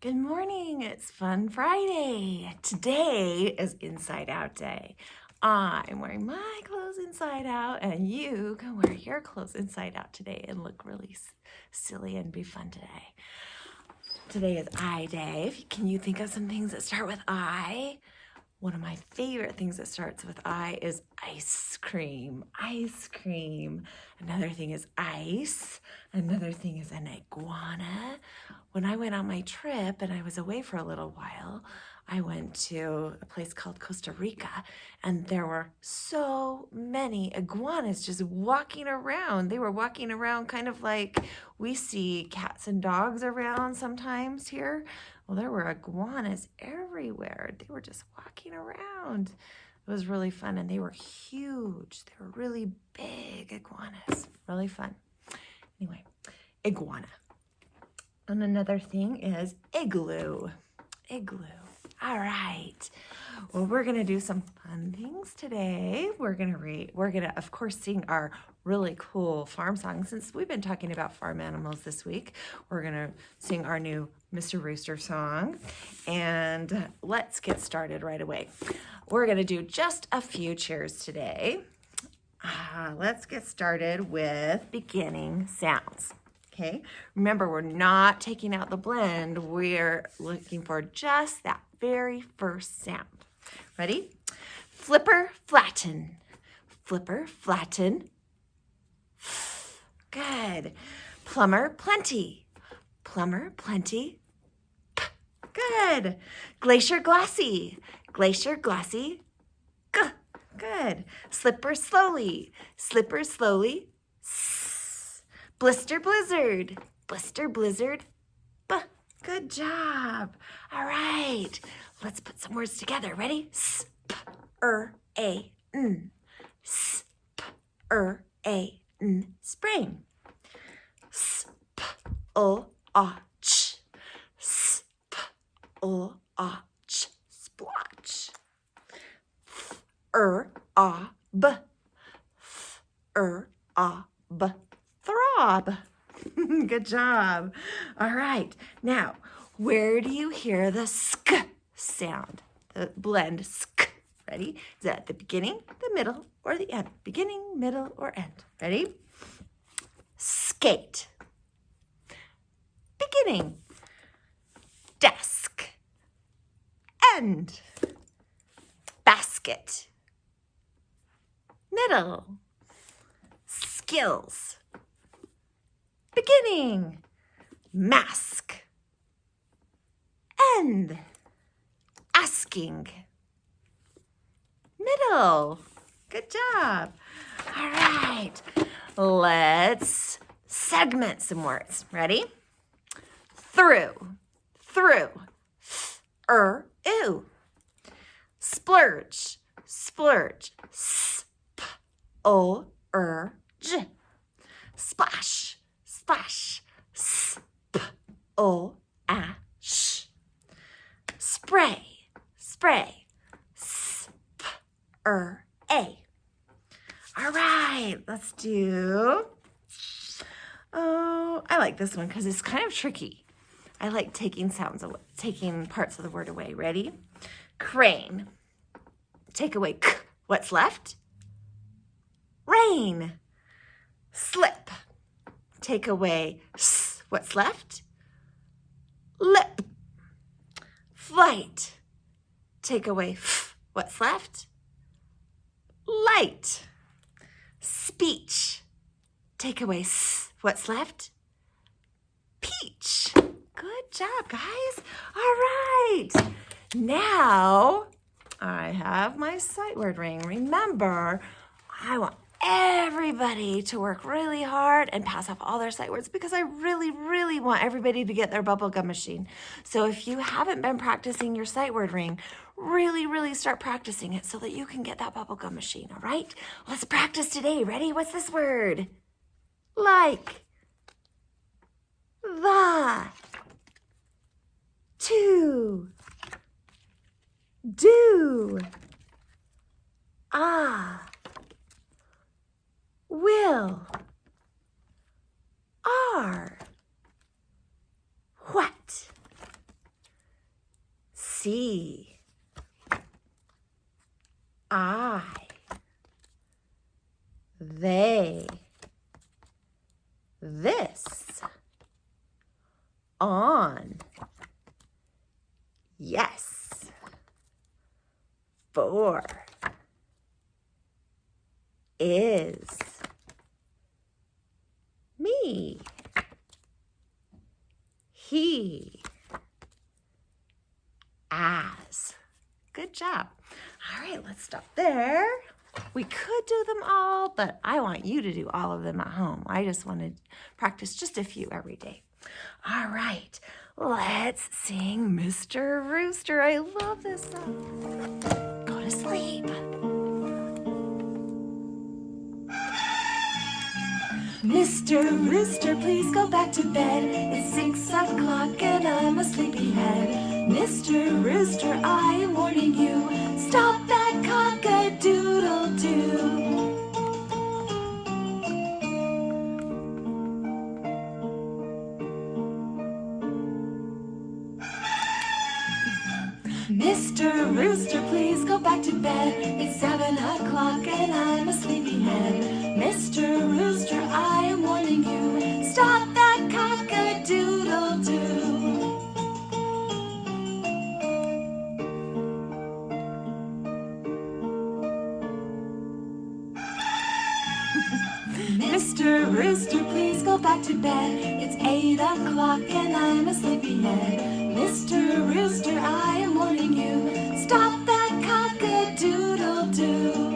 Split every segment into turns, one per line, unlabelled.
Good morning. It's Fun Friday. Today is Inside Out Day. I'm wearing my clothes inside out, and you can wear your clothes inside out today and look really silly and be fun today. Today is I Day. Can you think of some things that start with I? One of my favorite things that starts with I is ice cream. Ice cream. Another thing is ice. Another thing is an iguana. When I went on my trip and I was away for a little while, I went to a place called Costa Rica, and there were so many iguanas just walking around. They were walking around kind of like we see cats and dogs around sometimes here. Well, there were iguanas everywhere. They were just walking around. It was really fun, and they were huge. They were really big iguanas. Really fun. Anyway, iguana. And another thing is igloo. Igloo. All right. Well, we're going to do some fun things today. We're going to, of course, sing our really cool farm song. Since we've been talking about farm animals this week, we're going to sing our new Mr. Rooster song. And let's get started right away. We're going to do just a few cheers today. Let's get started with beginning sounds. Okay, remember, we're not taking out the blend. We're looking for just that very first sound. Ready? Flipper, flatten. Flipper, flatten. Good. Plumber, plenty. Plumber, plenty. Good. Glacier, glassy. Glacier, glassy. Good. Slipper, slowly. Slipper, slowly. Blister, blizzard. Blister, blizzard. Good job. All right. Let's put some words together. Ready? S-p-r-a-n. S-p-r-a-n. Sprain. S-p-l-a-ch. S-p-l-a-ch. Splotch. F-r-a-b. F-r-a-b. Throb. Good job. All right. Now, where do you hear the sk sound? The blend sk. Ready? Is that at the beginning, the middle, or the end? Beginning, middle, or end? Ready? Skate. Beginning. Desk. End. Basket. Middle. Skills. Beginning. Mask. End. Asking. Middle. Good job. All right. Let's segment some words. Ready? Through. Through. Ew. Splurge. Splurge. S-p-l-r-g. Splash. Splash. S-p-l-a-sh. Spray. Spray. S-p-r-a. All right, let's do, I like this one because it's kind of tricky. I like taking parts of the word away. Ready? Crane. Take away k. What's left? Rain. Slip. Take away s. What's left? Lip. Flight. Take away f. What's left? Light. Speech. Take away s. What's left? Peach. Good job, guys. All right. Now, I have my sight word ring. Remember, I want everybody to work really hard and pass off all their sight words because I really, really want everybody to get their bubblegum machine. So if you haven't been practicing your sight word ring, really, really start practicing it so that you can get that bubblegum machine, all right? Let's practice today. Ready? What's this word? Like. The. To. Do. Will. Are. What. C, I, they, this, on, yes, for, is, me, he, as. Good job. All right, let's stop there. We could do them all, but I want you to do all of them at home. I just want to practice just a few every day. All right, let's sing Mr. Rooster. I love this song. Go to sleep. Mr. Rooster, please go back to bed. It's 6 o'clock and I'm a sleepyhead. Mr. Rooster, I am warning you. Stop that cock-a-doodle-doo. Mr. Rooster, please go back to bed. It's 7 o'clock and I'm a sleepyhead. Mr. Rooster, I am warning you. Stop that cock-a-doodle-doo. Mr. Rooster, please go back to bed. It's 8 o'clock and I'm a sleepyhead. Mr. Rooster, I am warning you. Stop that cock-a-doodle-doo.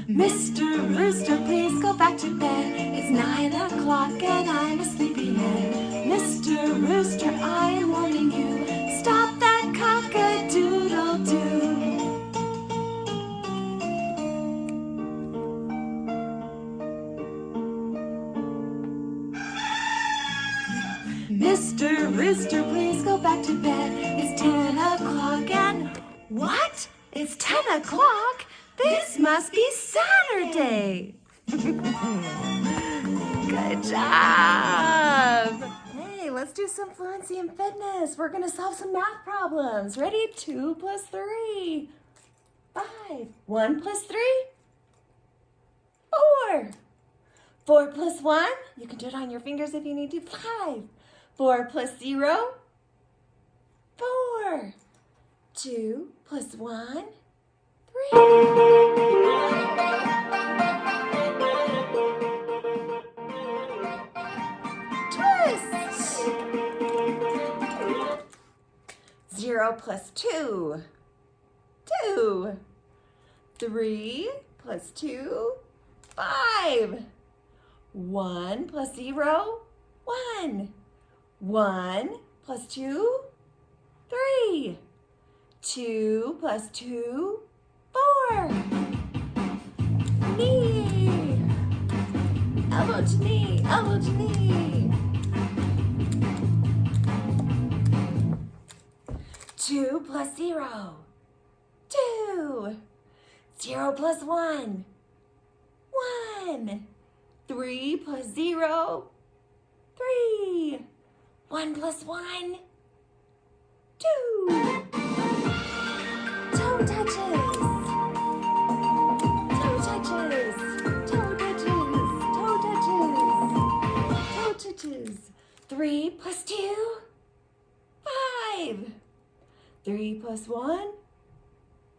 Mr. Rooster, please go back to bed. It's 9 o'clock and I'm a sleepyhead. Mr. Rooster, I am warning you. Stop that cock-a-doodle-doo. Mr. Rooster, please go back to bed. It's 10 o'clock and... What? It's 10 o'clock? This must be Saturday. Good job. Hey, let's do some fluency and fitness. We're going to solve some math problems. Ready? 2 plus 3. 5. 1 plus 3. 4. 4 plus 1. You can do it on your fingers if you need to. 5. 4 plus 0. 4. 2 plus 1. 3. Twist. 0 plus 2. 2. 3 plus 2. 5. 1 plus 0. 1. 1 plus 2. 3. 2 plus 2. 4. Knee. Elbow to knee. Elbow to knee. 2 plus 0. 2. 0 plus 1. 1. 3 plus 0. 3. 1 plus 1. 2. Toe touches. Toe touches. Toe touches. Toe touches. Toe touches. 3 plus 2. 5. 3 plus 1.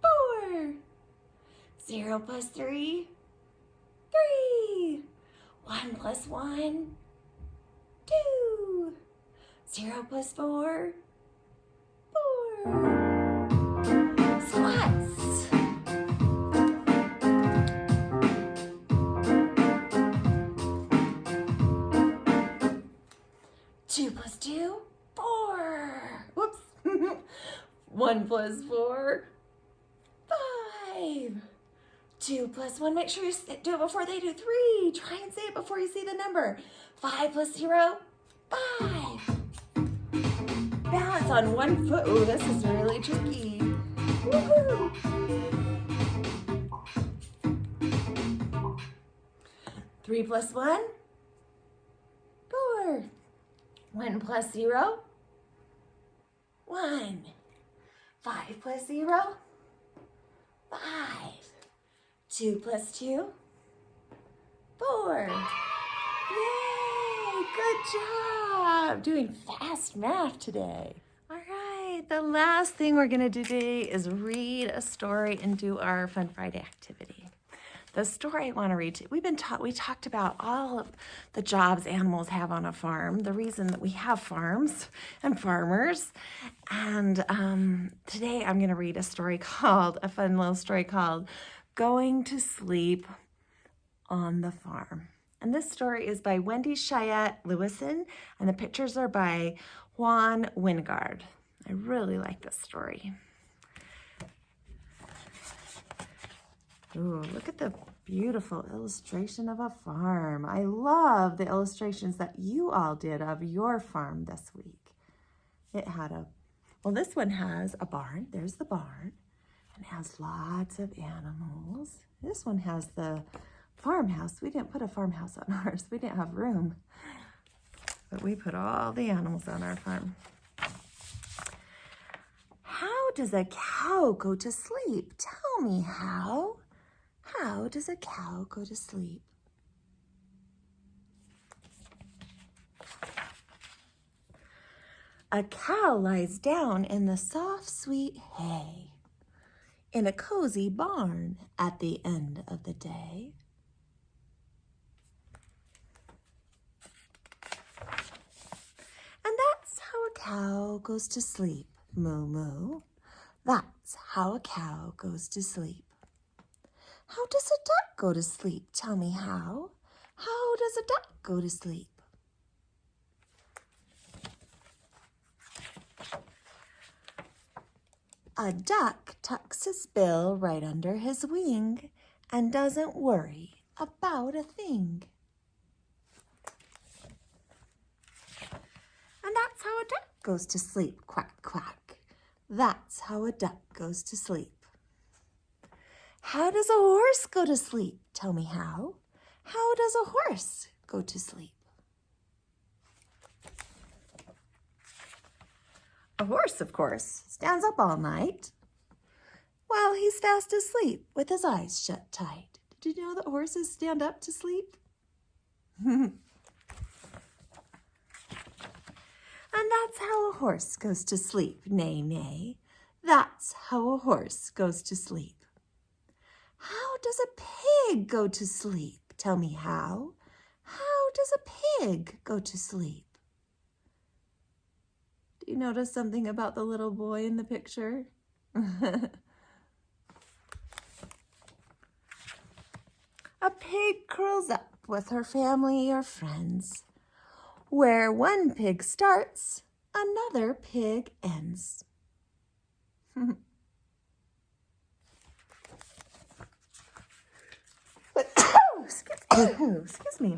4. 0 plus 3. 3. 1 plus 1. 2. 0 plus 4. 4. Squats. 2 plus 2. 4. Whoops. 1 plus 4. 5. 2 plus 1. Make sure you do it before they do 3. Try and say it before you see the number. 5 plus 0. 5. Balance on one foot. Oh, this is really tricky. Woohoo! 3 plus 1? 4. 1 plus 0? 1. 5 plus 0? 5. 2 plus 2? 4. Yay! Good job! Doing fast math today. All right, the last thing we're gonna do today is read a story and do our Fun Friday activity. The story I want to read, we talked about all of the jobs animals have on a farm, the reason that we have farms and farmers. And today I'm going to read a fun little story called Going to Sleep on the Farm. And this story is by Wendy Cheyette Lewison, and the pictures are by Juan Wingard. I really like this story. Ooh, look at the beautiful illustration of a farm. I love the illustrations that you all did of your farm this week. This one has a barn. There's the barn. And it has lots of animals. This one has the farmhouse. We didn't put a farmhouse on ours. We didn't have room. But we put all the animals on our farm. How does a cow go to sleep? Tell me how. How does a cow go to sleep? A cow lies down in the soft, sweet hay in a cozy barn at the end of the day. And that's how a cow goes to sleep, moo moo. That's how a cow goes to sleep. How does a duck go to sleep? Tell me how. How does a duck go to sleep? A duck tucks his bill right under his wing and doesn't worry about a thing. And that's how a duck goes to sleep, quack, quack. That's how a duck goes to sleep. How does a horse go to sleep? Tell me how. How does a horse go to sleep? A horse, of course, stands up all night while he's fast asleep with his eyes shut tight. Did you know that horses stand up to sleep? And that's how a horse goes to sleep, neigh, neigh. That's how a horse goes to sleep. How does a pig go to sleep? Tell me how. How does a pig go to sleep? Do you notice something about the little boy in the picture? A pig curls up with her family or friends. Where one pig starts, another pig ends. Excuse me.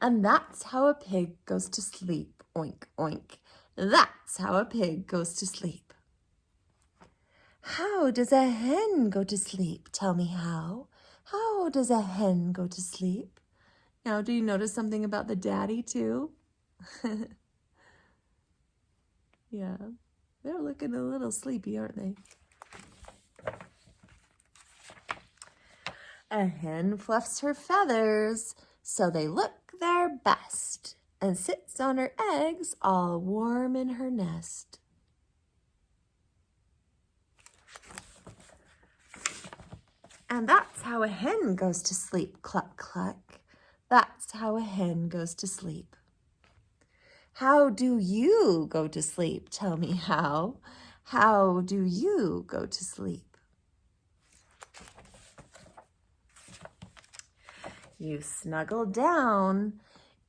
And that's how a pig goes to sleep. Oink, oink. That's how a pig goes to sleep. How does a hen go to sleep? Tell me how. How does a hen go to sleep? Now, do you notice something about the daddy too? Yeah, they're looking a little sleepy, aren't they? A hen fluffs her feathers so they look their best and sits on her eggs all warm in her nest. And that's how a hen goes to sleep, cluck, cluck. That's how a hen goes to sleep. How do you go to sleep? Tell me how. How do you go to sleep? You snuggle down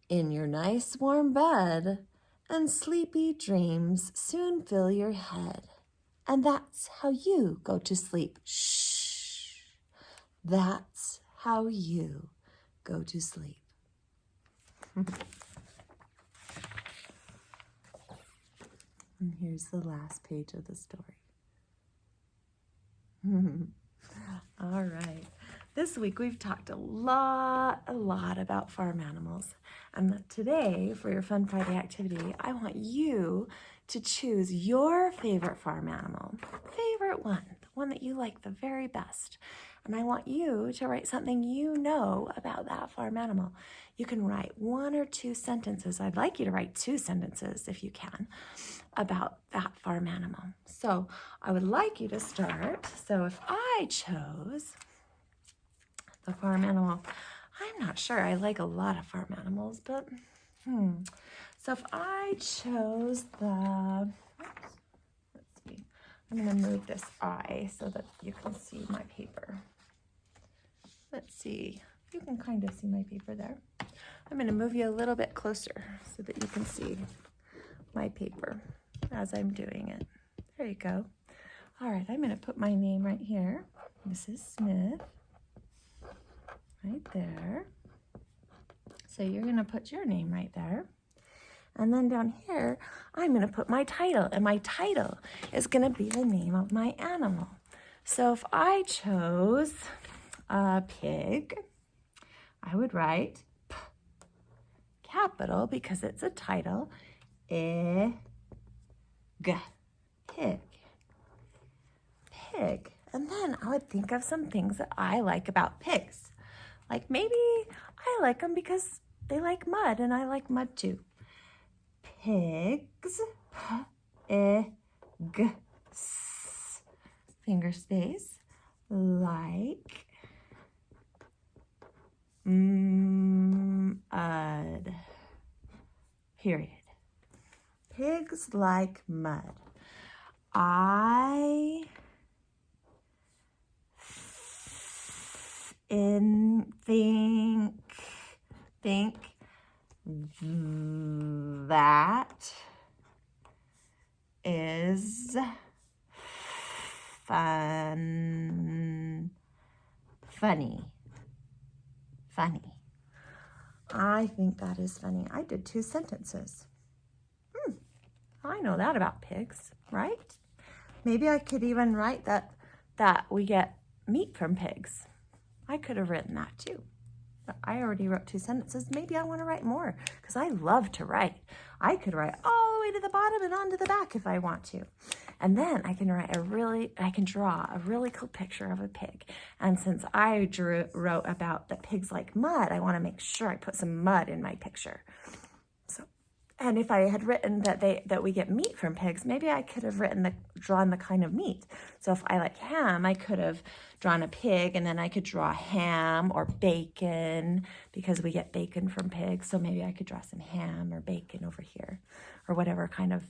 in your nice warm bed, and sleepy dreams soon fill your head. And that's how you go to sleep. Shh. That's how you go to sleep. And here's the last page of the story. All right. This week we've talked a lot about farm animals. And today, for your Fun Friday activity, I want you to choose your favorite farm animal, favorite one, the one that you like the very best. And I want you to write something you know about that farm animal. You can write 1 or 2 sentences. I'd like you to write 2 sentences if you can about that farm animal. So I would like you to start. So if I chose the farm animal, I'm not sure. I like a lot of farm animals, but So if I chose the, let's see, I'm going to move this I so that you can see my paper. Let's see, you can kind of see my paper there. I'm going to move you a little bit closer so that you can see my paper as I'm doing it. There you go. All right, I'm going to put my name right here, Mrs. Smith, right there. So you're going to put your name right there. And then down here, I'm going to put my title, and my title is going to be the name of my animal. So if I chose a pig, I would write P, capital, because it's a title, I, G, pig, pig. And then I would think of some things that I like about pigs. Like maybe I like them because they like mud, and I like mud too. Pigs, pigs, finger space, like mud, period. Pigs like mud. I think that is funny. I think that is funny. I did 2 sentences. I know that about pigs, right? Maybe I could even write that we get meat from pigs. I could have written that too. But I already wrote 2 sentences. Maybe I want to write more because I love to write. I could write all the way to the bottom and onto the back if I want to. And then I can draw a really cool picture of a pig. And since I wrote about that pigs like mud, I want to make sure I put some mud in my picture. And if I had written that we get meat from pigs, maybe I could have drawn the kind of meat. So if I like ham, I could have drawn a pig, and then I could draw ham or bacon because we get bacon from pigs. So maybe I could draw some ham or bacon over here, or whatever kind of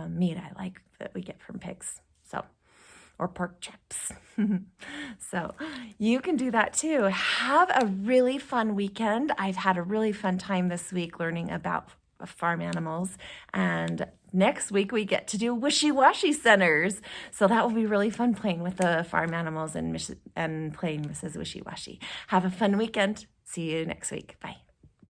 meat I like that we get from pigs. So, or pork chops. So you can do that too. Have a really fun weekend. I've had a really fun time this week learning about farm animals, and next week we get to do wishy-washy centers, so that will be really fun playing with the farm animals and playing Mrs. Wishy-Washy. Have a fun weekend. See you next week. Bye.